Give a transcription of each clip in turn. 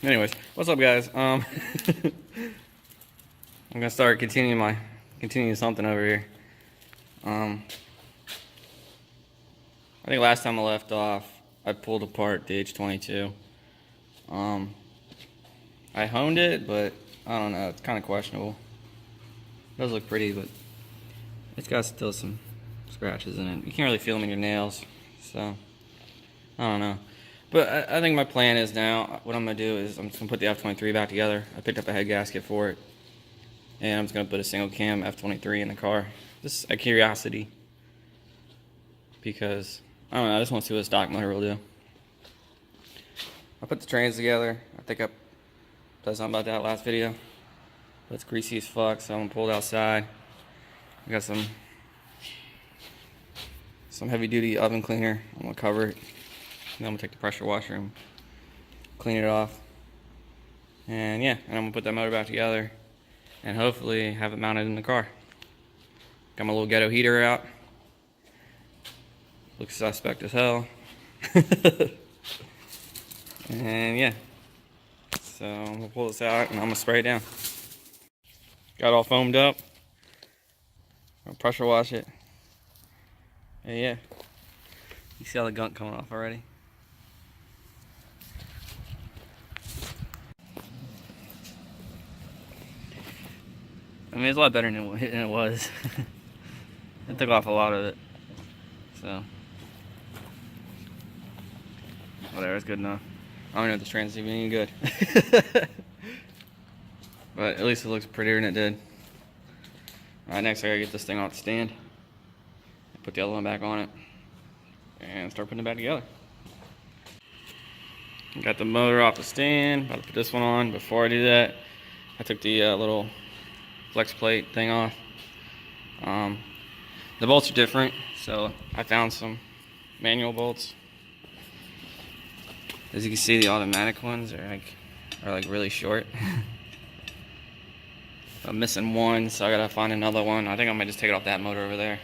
Anyways, what's up, guys? I'm gonna start continuing something over here. I think last time I left off, I pulled apart the H22. I honed it, but I don't know. It's kind of questionable. It does look pretty, but it's got still some scratches in it. You can't really feel them in your nails, so I don't know. But I think my plan is now, what I'm going to do is I'm just going to put the F23 back together. I picked up a head gasket for it. And I'm just going to put a single cam F23 in the car. Just a curiosity. Because, I don't know, I just want to see what a stock motor will do. I put the trains together. I think I said something about that last video. But it's greasy as fuck, so I'm going to pull it outside. I got some heavy duty oven cleaner. I'm going to cover it. And then I'm going to take the pressure washer and clean it off. And yeah, and I'm going to put that motor back together and hopefully have it mounted in the car. Got my little ghetto heater out. Looks suspect as hell. And yeah, so I'm going to pull this out and I'm going to spray it down. Got it all foamed up. I'm going to pressure wash it. And yeah, you see all the gunk coming off already. I mean, it's a lot better than it was. It took off a lot of it. So, whatever, it's good enough. I don't know if this train's even any good. But at least it looks prettier than it did. Alright, next I gotta get this thing off the stand. Put the other one back on it. And start putting it back together. Got the motor off the stand. About to put this one on. Before I do that, I took the little flex plate thing off. The bolts are different, so I found some manual bolts. As you can see, the automatic ones are like really short. I'm missing one, so I gotta find another one. I think I might just take it off that motor over there.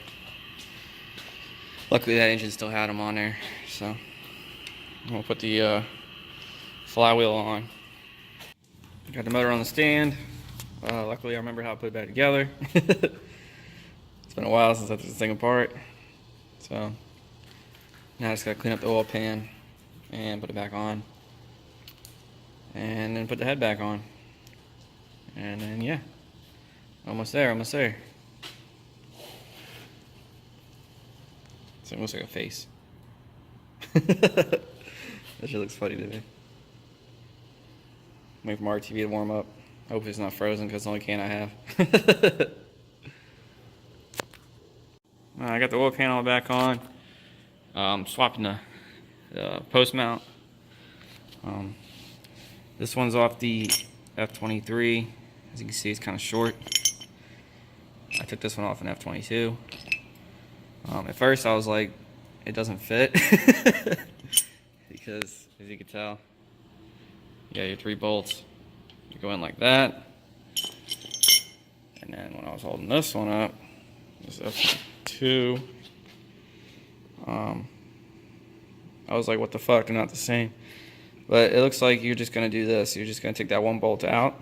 Luckily, that engine still had them on there, so I'm gonna put the flywheel on. Got the motor on the stand. Luckily, I remember how to put it back together. It's been a while since I took this thing apart. So, now I just gotta clean up the oil pan and put it back on. And then put the head back on. And then, yeah. Almost there, almost there. It's almost like a face. That shit looks funny to me. Wait for my RTV to warm up. Hope it's not frozen because it's the only can I have. I got the oil pan all back on. Swapping the post mount. This one's off the F23. As you can see, it's kind of short. I took this one off an F22. At first I was like, it doesn't fit. Because, as you can tell, you got your 3 bolts. You go in like that. And then when I was holding this one up, this F2, I was like, what the fuck, they're not the same. But it looks like you're just gonna do this. You're just gonna take that one bolt out,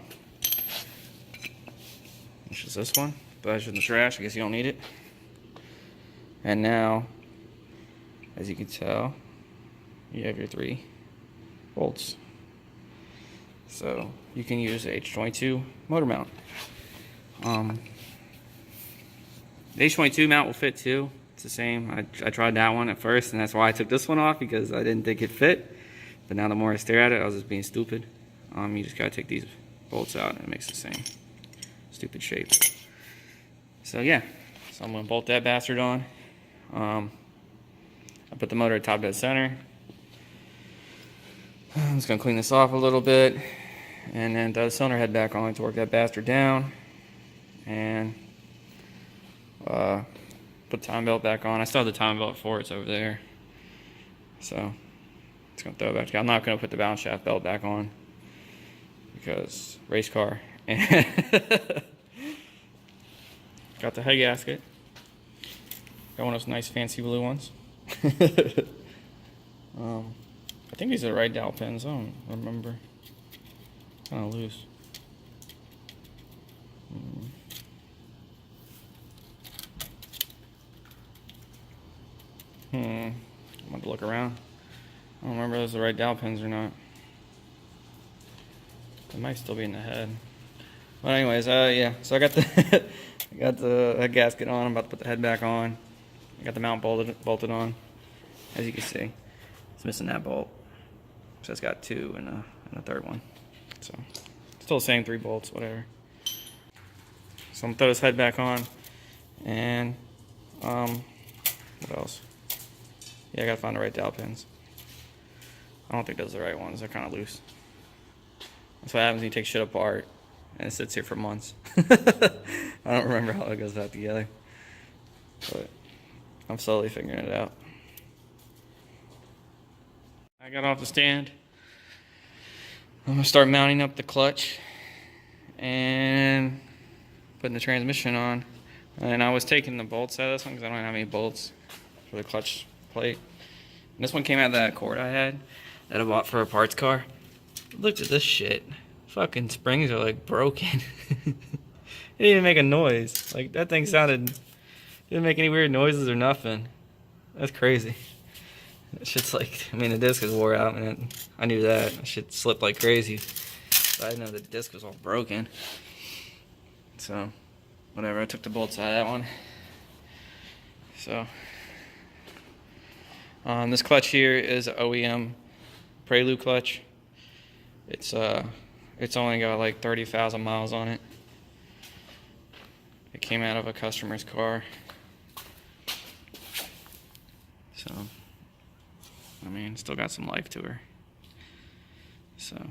which is this one. But it's in the trash, I guess you don't need it. And now, as you can tell, you have your 3 bolts. So you can use the H22 motor mount. The H22 mount will fit too. It's the same. I tried that one at first, and that's why I took this one off, because I didn't think it fit. But now the more I stare at it, I was just being stupid. You just gotta take these bolts out, and it makes the same stupid shape. So yeah, so I'm gonna bolt that bastard on. I put the motor at top dead center. I'm just gonna clean this off a little bit, and then throw the cylinder head back on to work that bastard down, and put the time belt back on. I still have the time belt for it, it's over there. So it's gonna throw it back together. I'm not gonna put the balance shaft belt back on because race car. Got the head gasket. Got one of those nice fancy blue ones. I think these are the right dowel pins. I don't remember. kind of loose. I'm going to look around. I don't remember if those are the right dowel pins or not. It might still be in the head. But anyways, yeah. So I got the I got the head gasket on. I'm about to put the head back on. I got the mount bolted on. As you can see, it's missing that bolt. So it's got two and a third one. So still the same 3 bolts, whatever. So I'm gonna throw this head back on, and what else? Yeah, I gotta find the right dowel pins. I don't think those are the right ones. They're kind of loose. That's what happens when you take shit apart and it sits here for months. I don't remember how it goes back together, but I'm slowly figuring it out. I got off the stand. I'm gonna start mounting up the clutch and putting the transmission on. And I was taking the bolts out of this one because I don't have any bolts for the clutch plate. And this one came out of that cord I had that I bought for a parts car. Look at this shit. Fucking springs are like broken. It didn't even make a noise. Like that thing didn't make any weird noises or nothing. That's crazy. That shit's like, I mean the disc is wore out, man. I knew that. That shit slipped like crazy. But I didn't know the disc was all broken. So, whatever, I took the bolts out of that one. So, this clutch here is an OEM Prelude clutch. It's only got like 30,000 miles on it. It came out of a customer's car. So, I mean, still got some life to her. So,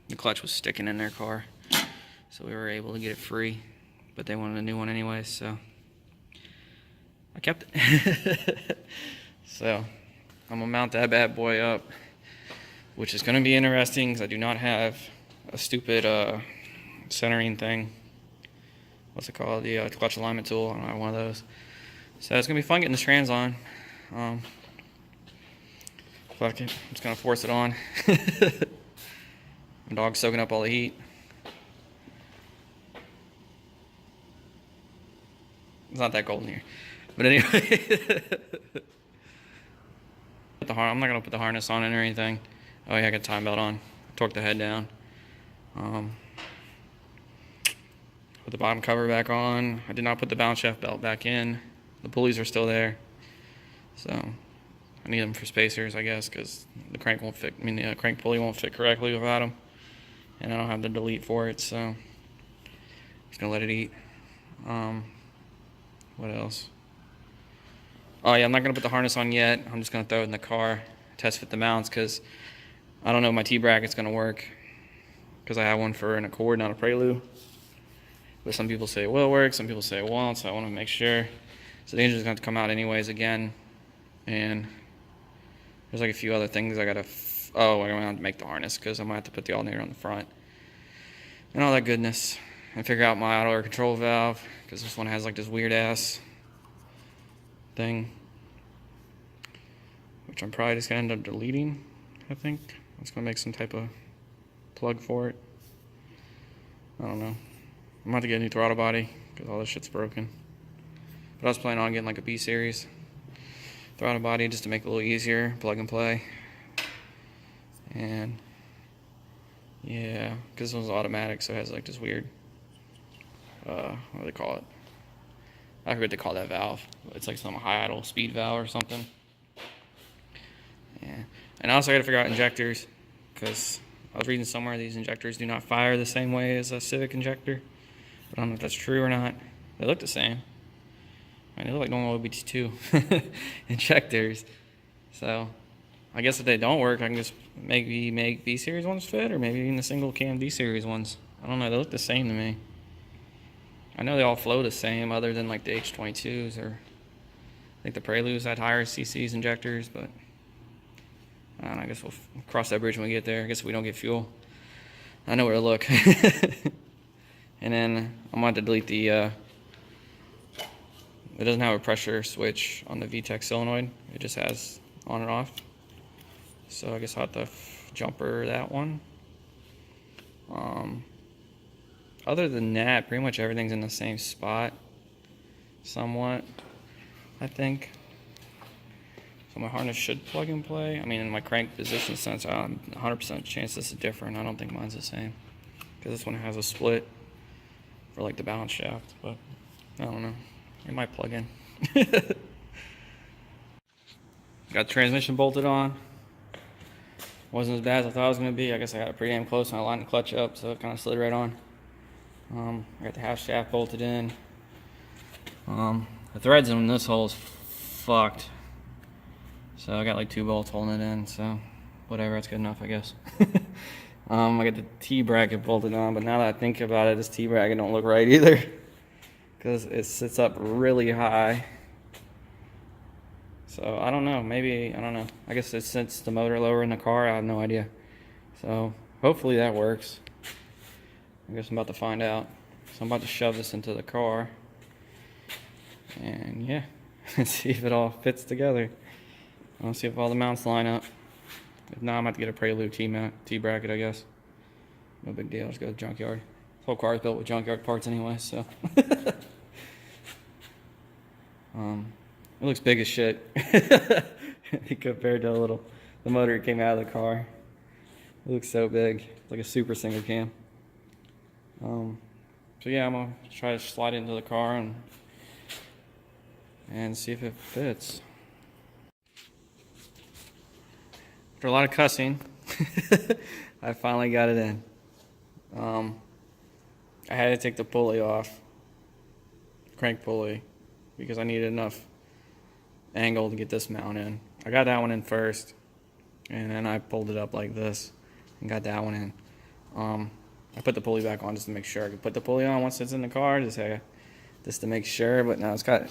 the clutch was sticking in their car. So we were able to get it free. But they wanted a new one anyway, so I kept it. So, I'm gonna mount that bad boy up, which is gonna be interesting because I do not have a stupid centering thing. What's it called? The clutch alignment tool. I don't have one of those. So it's gonna be fun getting the trans on. Fuck it. I'm just gonna force it on. My dog's soaking up all the heat. It's not that cold in here. But anyway. I'm not going to put the harness on it or anything. Oh yeah, I got the time belt on. Torque the head down. Put the bottom cover back on. I did not put the balance shaft belt back in. The pulleys are still there. So I need them for spacers, I guess, because the crank won't fit. I mean, the crank pulley won't fit correctly without them. And I don't have the delete for it, so I'm just going to let it eat. What else? Oh yeah, I'm not going to put the harness on yet. I'm just going to throw it in the car, test fit the mounts, because I don't know if my T-bracket's going to work, because I have one for an Accord, not a Prelude. But some people say it will work, some people say it won't, so I want to make sure. So the engine's going to have to come out anyways again. And there's like a few other things I got to... I'm going to have to make the harness, because I'm going to have to put the alternator on the front. And all that goodness. And figure out my auto air control valve, because this one has like this weird ass thing, which I'm probably just gonna end up deleting. I think I'm just gonna make some type of plug for it. I don't know. I'm about to get a new throttle body because all this shit's broken. But I was planning on getting like a B series throttle body just to make it a little easier, plug and play. And yeah, because this one's automatic, so it has like this weird. What do they call it? I forget what they call that valve. It's like some high idle speed valve or something. Yeah. And also I gotta figure out injectors, because I was reading somewhere these injectors do not fire the same way as a Civic injector. But I don't know if that's true or not. They look the same. I mean, they look like normal OBD2 injectors. So I guess if they don't work, I can just maybe make B series ones fit, or maybe even the single cam D series ones. I don't know, they look the same to me. I know they all flow the same, other than like the H22s, or I think the Preludes had higher CCs injectors, but I don't know, I guess we'll cross that bridge when we get there. I guess if we don't get fuel, I know where to look. And then I'm going to delete the, it doesn't have a pressure switch on the VTEC solenoid. It just has on and off. So I guess I'll have to jumper that one. Other than that, pretty much everything's in the same spot, somewhat, I think. So my harness should plug and play. I mean, in my crank position sensor, 100% chance this is different. I don't think mine's the same, because this one has a split for like the balance shaft, but I don't know. It might plug in. Got the transmission bolted on. Wasn't as bad as I thought it was going to be. I guess I got it pretty damn close when I lined the clutch up, so it kind of slid right on. I got the half shaft bolted in. The threads in this hole is fucked. So I got like 2 bolts holding it in, so whatever, that's good enough, I guess. I got the T-bracket bolted on, but now that I think about it, this T-bracket don't look right either, because it sits up really high. So I don't know, maybe, I don't know. I guess it sits the motor lower in the car, I have no idea. So hopefully that works. I guess I'm about to find out. So I'm about to shove this into the car. And yeah, see if it all fits together. I'll see if all the mounts line up. If not, I'm about to get a Prelude T-bracket, I guess. No big deal, just go to the junkyard. This whole car is built with junkyard parts anyway, so. It looks big as shit compared to the motor that came out of the car. It looks so big, it's like a super single cam. So yeah, I'm gonna try to slide it into the car and see if it fits. After a lot of cussing, I finally got it in. I had to take the pulley off, crank pulley, because I needed enough angle to get this mount in. I got that one in first, and then I pulled it up like this and got that one in. I put the pulley back on just to make sure. I could put the pulley on once it's in the car, just to make sure. But now it's got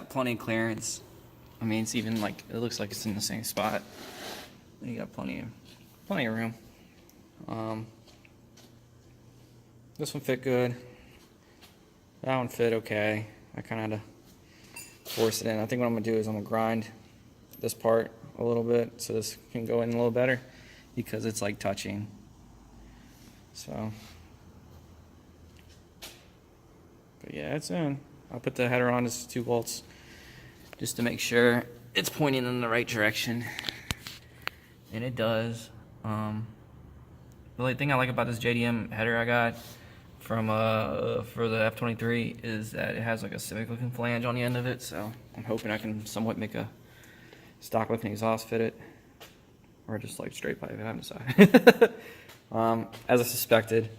plenty of clearance. I mean, it's even like, it looks like it's in the same spot. You got plenty of room. This one fit good. That one fit okay. I kind of had to force it in. I think what I'm gonna do is I'm gonna grind this part a little bit so this can go in a little better, because it's like touching. So, but yeah, it's in. I'll put the header on, just 2 bolts, just to make sure it's pointing in the right direction. And it does. The only thing I like about this JDM header I got from for the F23 is that it has like a Civic looking flange on the end of it, so I'm hoping I can somewhat make a stock looking exhaust fit it, or just like straight pipe it. I haven't decided. As I suspected,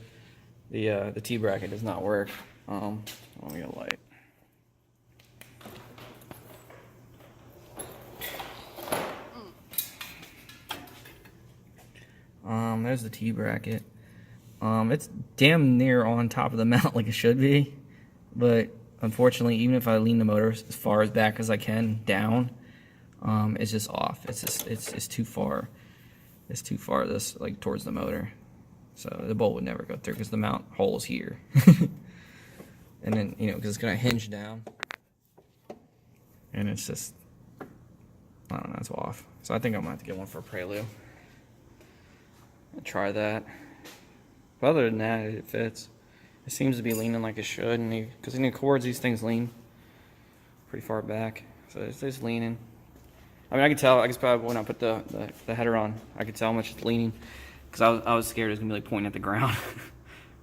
the T-bracket does not work. Let me get a light. There's the T-bracket. It's damn near on top of the mount like it should be, but unfortunately, even if I lean the motor as far as back as I can down, it's just off. It's too far. It's too far this like towards the motor, so the bolt would never go through because the mount hole is here. And then, you know, because it's gonna hinge down, and it's just, I don't know, it's off. So I think I'm gonna have to get one for a Prelude. I'll try that. But other than that, it fits. It seems to be leaning like it should, and because in the cords, these things lean pretty far back, so it's just leaning. I mean, I can tell. I guess probably when I put the header on, I could tell how much it's leaning, because I was scared it was gonna be like pointing at the ground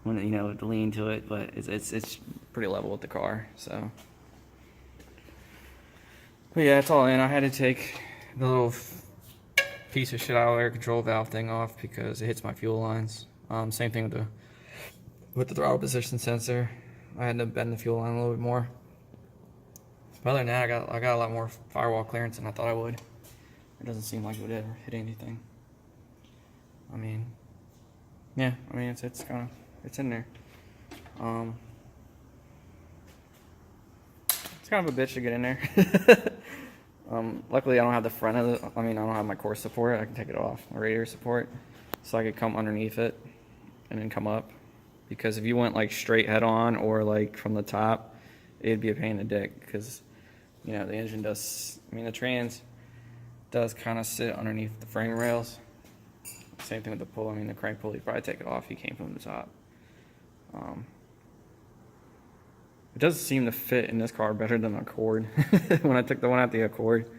when, you know, to lean to it. But it's pretty level with the car. So, but yeah, it's all in. I had to take the little piece of shit out of air control valve thing off because it hits my fuel lines. Same thing with the throttle position sensor. I had to bend the fuel line a little bit more. But other than that, I got a lot more firewall clearance than I thought I would. It doesn't seem like it would ever hit anything. I mean, yeah, I mean it's in there. It's kind of a bitch to get in there. Luckily I don't have the front of it. I mean, I don't have my core support. I can take it off, my radiator support, so I could come underneath it and then come up. Because if you went like straight head on or like from the top, it'd be a pain in the dick, because, you know, the engine does, I mean, the trans does kind of sit underneath the frame rails. same thing with the pull. I mean, the crank pulley, probably take it off. He came from the top. It does seem to fit in this car better than the Accord. When I took the one out the Accord,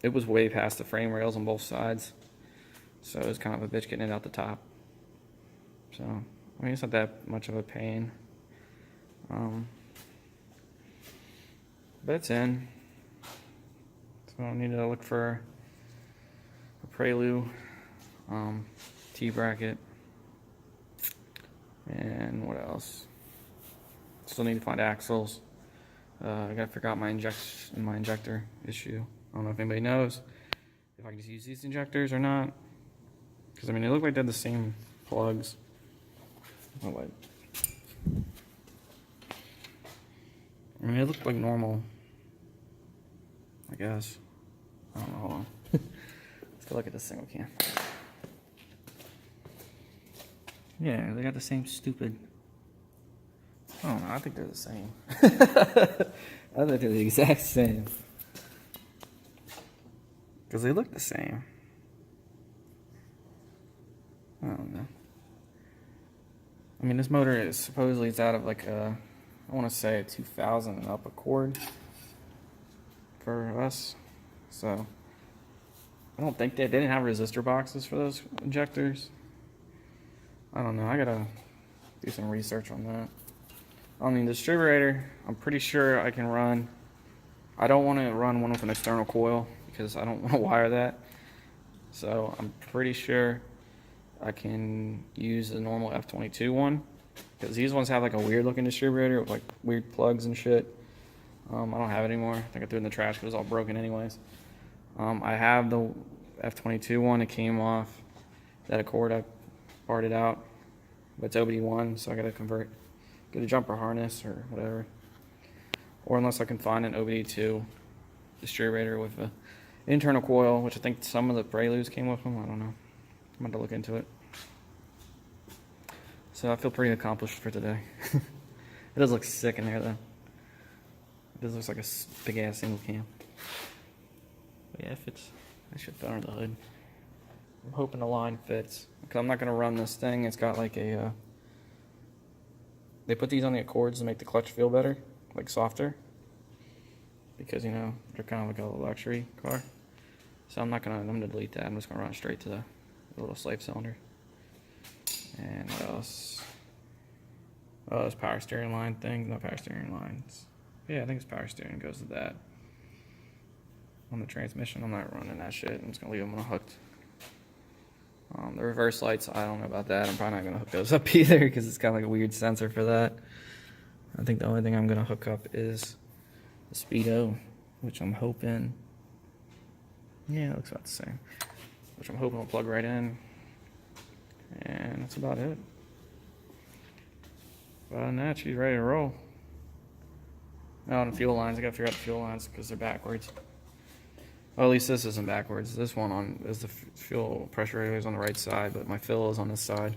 it was way past the frame rails on both sides, so it was kind of a bitch getting it out the top. So I mean, it's not that much of a pain, but it's in. So I need to look for a Prelude, T-bracket, and what else? Still need to find axles. I gotta figure out my injector issue. I don't know if anybody knows if I can just use these injectors or not. Because I mean, they look like they're the same plugs. Oh wait. I mean, they look like normal, I guess. I don't know. Hold on. Let's go look at this single cam. Yeah, they got the same stupid. I don't know. I think they're the same. I think they're the exact same. Because they look the same. I don't know. I mean, this motor is supposedly it's out of like a, I want to say a 2000 and up Accord for us. So I don't think they didn't have resistor boxes for those injectors. I don't know. I gotta do some research on that. On the distributor, I'm pretty sure I can run. I don't want to run one with an external coil because I don't want to wire that. So I'm pretty sure I can use the normal F22 one, because these ones have like a weird looking distributor with like weird plugs and shit. I don't have it anymore. I think I threw it in the trash because it was all broken anyways. I have the F22 one. It came off that Accord. I parted out, but it's OBD1, so I gotta get a jumper harness or whatever. Or unless I can find an OBD2 distributor with an internal coil, which I think some of the Preludes came with them. I don't know. I'm going to look into it. So I feel pretty accomplished for today. It does look sick in there though. It does look like a big ass single cam. But yeah, it fits. I should fit under the hood. I'm hoping the line fits. Because I'm not going to run this thing. It's got like a... they put these on the Accords to make the clutch feel better. Like softer. Because, you know, they're kind of like a luxury car. So I'm going to delete that. I'm just going to run straight to the little slave cylinder. And what else? Oh, there's power steering line things. No power steering lines. Yeah, I think it's power steering goes to that. On the transmission, I'm not running that shit. I'm just going to leave them unhooked. The reverse lights, I don't know about that. I'm probably not going to hook those up either because it's got like a weird sensor for that. I think the only thing I'm going to hook up is the speedo, which I'm hoping, yeah, it looks about the same, which I'm hoping will plug right in, and that's about it. But other than that, she's ready to roll. Now on the fuel lines, I gotta figure out the fuel lines because they're backwards. Well, at least this isn't backwards. This one is the fuel pressure regulator is on the right side, but my fill is on this side.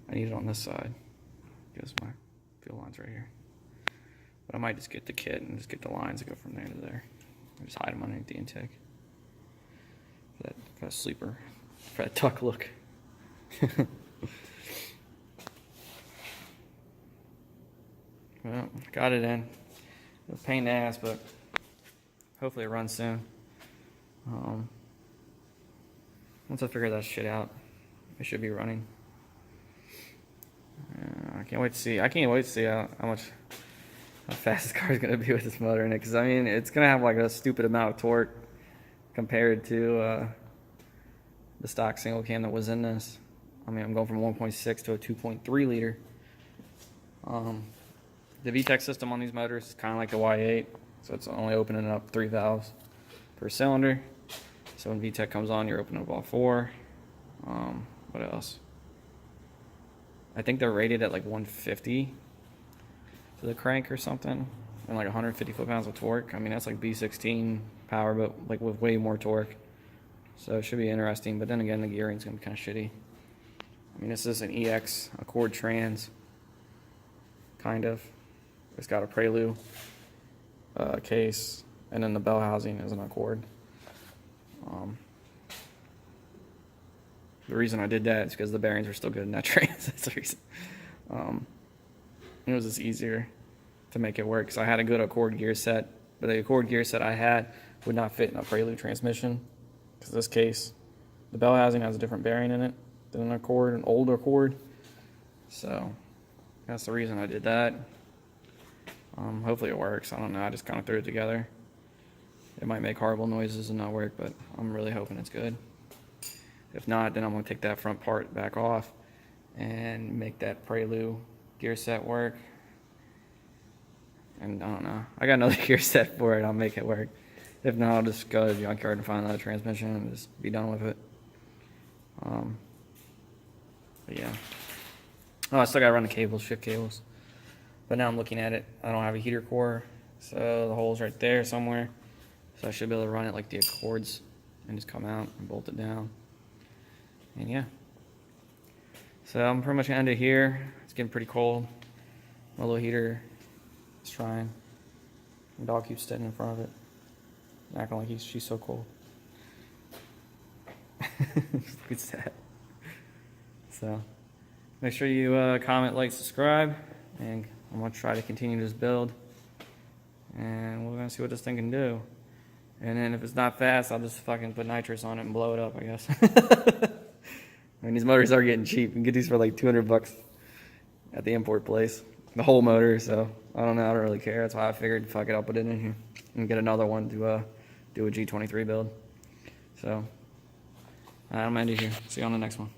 I need it on this side because my fuel line's right here. But I might just get the kit and just get the lines that go from there to there. I just hide them underneath the intake. For that sleeper, for that tuck look. Well, got it in. A pain in the ass, but hopefully it runs soon. Once I figure that shit out, it should be running. I can't wait to see. I can't wait to see how fast this car is going to be with this motor in it. Because, I mean, it's going to have like a stupid amount of torque compared to the stock single cam that was in this. I mean, I'm going from 1.6 to a 2.3 liter. The VTEC system on these motors is kind of like the Y8. So it's only opening up 3 valves per cylinder. So when VTEC comes on, you're opening up all 4. What else? I think they're rated at like 150 to the crank or something, and like 150 foot-pounds of torque. I mean, that's like B16 power, but like with way more torque. So it should be interesting. But then again, the gearing's gonna be kind of shitty. I mean, this is an EX Accord Trans, kind of. It's got a Prelude case, and then the bell housing is an Accord. The reason I did that is because the bearings were still good in that trans. That's the reason. It was just easier to make it work because I had a good Accord gear set, but the Accord gear set I had would not fit in a Prelude transmission. Because in this case, the bell housing has a different bearing in it than an Accord, an older Accord. So that's the reason I did that. Hopefully it works. I don't know. I just kind of threw it together. It might make horrible noises and not work, but I'm really hoping it's good. If not, then I'm going to take that front part back off and make that Prelude gear set work. And I don't know. I got another gear set for it. I'll make it work. If not, I'll just go to the junkyard and find another transmission and just be done with it. But yeah. Oh, I still got to run the cables, shift cables. But now I'm looking at it. I don't have a heater core, so the hole's right there somewhere. So I should be able to run it like the Accords and just come out and bolt it down. And yeah. So I'm pretty much going to end it here. It's getting pretty cold. My little heater is trying. The dog keeps sitting in front of it, acting like she's so cold. Look at that. So make sure you comment, like, subscribe, and I'm going to try to continue this build. And we're going to see what this thing can do. And then if it's not fast, I'll just fucking put nitrous on it and blow it up, I guess. I mean, these motors are getting cheap. You can get these for like $200 at the import place. The whole motor, so I don't know. I don't really care. That's why I figured, fuck it, I'll put it in here and get another one to do a G23 build. So I'm ending here. See you on the next one.